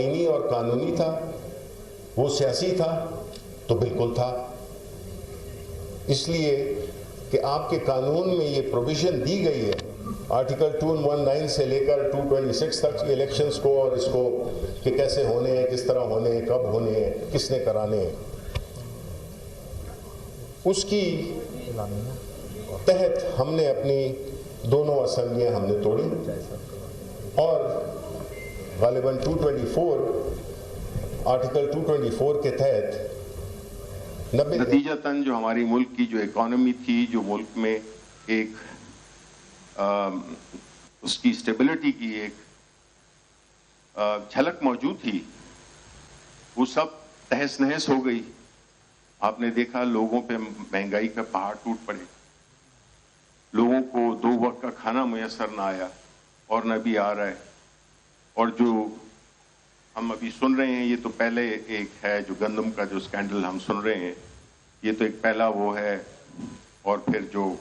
آئینی اور قانونی تھا، وہ سیاسی تھا تو بالکل تھا، اس لیے کہ آپ کے قانون میں یہ پروویژن دی گئی ہے آرٹیکل 219 سے لے کر 226 تک الیکشنز کو، اور اس کو کہ کیسے ہونے ہیں، کس طرح ہونے ہیں، کب ہونے ہیں، کس نے کرانے ہیں، اس کی تحت ہم نے اپنی دونوں اسمبلیاں ہم نے توڑی، اور غالباً 224 آرٹیکل 224 کے تحت نتیجتاً جو ہماری ملک کی جو اکانومی تھی، جو ملک میں ایک اس کی اسٹیبلٹی کی ایک جھلک موجود تھی، وہ سب تہس نہس ہو گئی۔ آپ نے دیکھا لوگوں پہ مہنگائی کا پہاڑ ٹوٹ پڑے، لوگوں کو 2 وقت کا کھانا میسر نہ آیا اور نہ بھی آ رہا ہے، اور جو ہم ابھی سن رہے ہیں یہ تو پہلے ایک ہے جو گندم کا جو سکینڈل ہم سن رہے ہیں، یہ تو ایک پہلا وہ ہے، اور پھر جو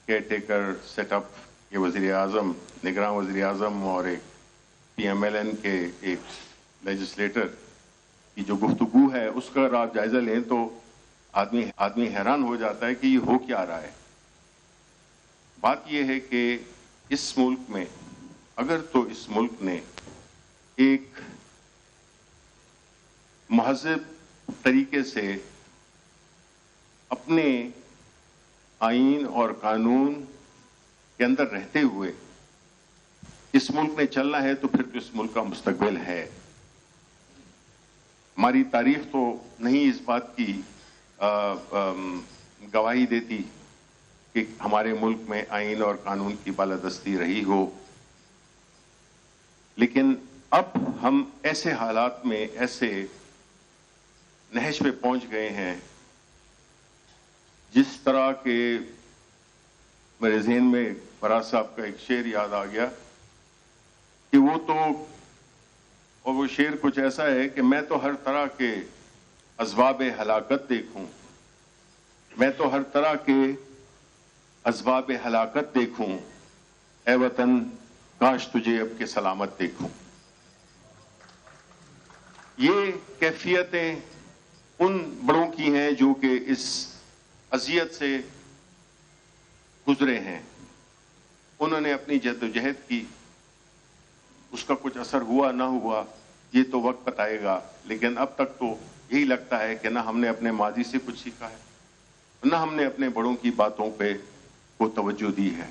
کیئر ٹیکر سیٹ اپ یہ وزیر اعظم، نگراں وزیر اعظم اور ایک پی ایم ایل این کے ایک لیجسلیٹر کی جو گفتگو ہے، اس کا اگر آپ جائزہ لیں تو آدمی حیران ہو جاتا ہے کہ یہ ہو کیا رہا ہے۔ بات یہ ہے کہ اس ملک میں اگر تو اس ملک نے ایک مہذب طریقے سے اپنے آئین اور قانون کے اندر رہتے ہوئے اس ملک نے چلنا ہے، تو پھر تو اس ملک کا مستقبل ہے۔ ہماری تاریخ تو نہیں اس بات کی گواہی دیتی کہ ہمارے ملک میں آئین اور قانون کی بالادستی رہی ہو، لیکن اب ہم ایسے حالات میں، ایسے نہج پہ پہنچ گئے ہیں، جس طرح کے میرے ذہن میں فراز صاحب کا ایک شعر یاد آ گیا کہ اور وہ شعر کچھ ایسا ہے کہ میں تو ہر طرح کے اسباب ہلاکت دیکھوں، میں تو ہر طرح کے اسباب ہلاکت دیکھوں، اے وطن کاش تجھے اب کے سلامت دیکھوں۔ یہ کیفیتیں ان بڑوں کی ہیں جو کہ اس اذیت سے گزرے ہیں، انہوں نے اپنی جدوجہد کی، اس کا کچھ اثر ہوا نہ ہوا یہ تو وقت بتائے گا، لیکن اب تک تو یہی لگتا ہے کہ نہ ہم نے اپنے ماضی سے کچھ سیکھا ہے، نہ ہم نے اپنے بڑوں کی باتوں پہ کو توجہ دی ہے۔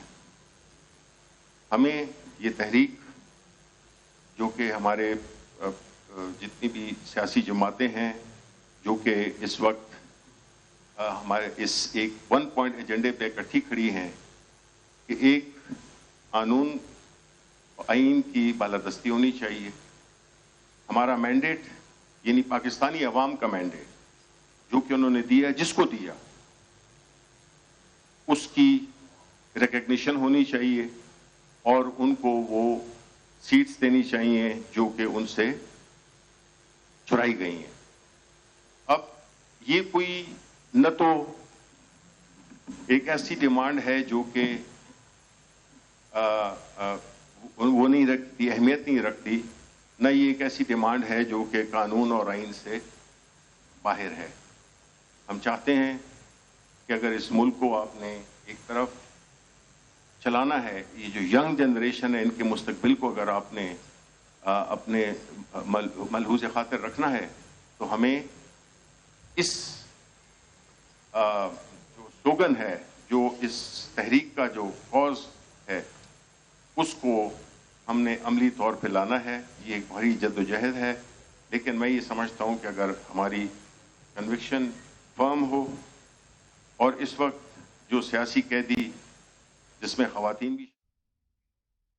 ہمیں یہ تحریک جو کہ ہمارے جتنی بھی سیاسی جماعتیں ہیں جو کہ اس وقت ہمارے اس ایک 1 پوائنٹ ایجنڈے پہ اکٹھی کھڑی ہیں کہ ایک قانون آئین کی بالادستی ہونی چاہیے۔ ہمارا مینڈیٹ یعنی پاکستانی عوام کا مینڈیٹ جو کہ انہوں نے دیا، جس کو دیا اس کی ریکگنیشن ہونی چاہیے، اور ان کو وہ سیٹس دینی چاہیے جو کہ ان سے چرائی گئی ہیں۔ اب یہ کوئی نہ تو ایک ایسی ڈیمانڈ ہے جو کہ وہ نہیں رکھتی، اہمیت نہیں رکھتی، نہ یہ ایک ایسی ڈیمانڈ ہے جو کہ قانون اور آئین سے باہر ہے۔ ہم چاہتے ہیں کہ اگر اس ملک کو آپ نے ایک طرف چلانا ہے، یہ جو ینگ جنریشن ہے ان کے مستقبل کو اگر آپ نے اپنے ملحوظ خاطر رکھنا ہے، تو ہمیں اس جو سلوگن ہے، جو اس تحریک کا جو کاز ہے، اس کو ہم نے عملی طور پہ لانا ہے۔ یہ ایک بڑی جدوجہد ہے، لیکن میں یہ سمجھتا ہوں کہ اگر ہماری کنوکشن فرم ہو، اور اس وقت جو سیاسی قیدی جس میں خواتین بھی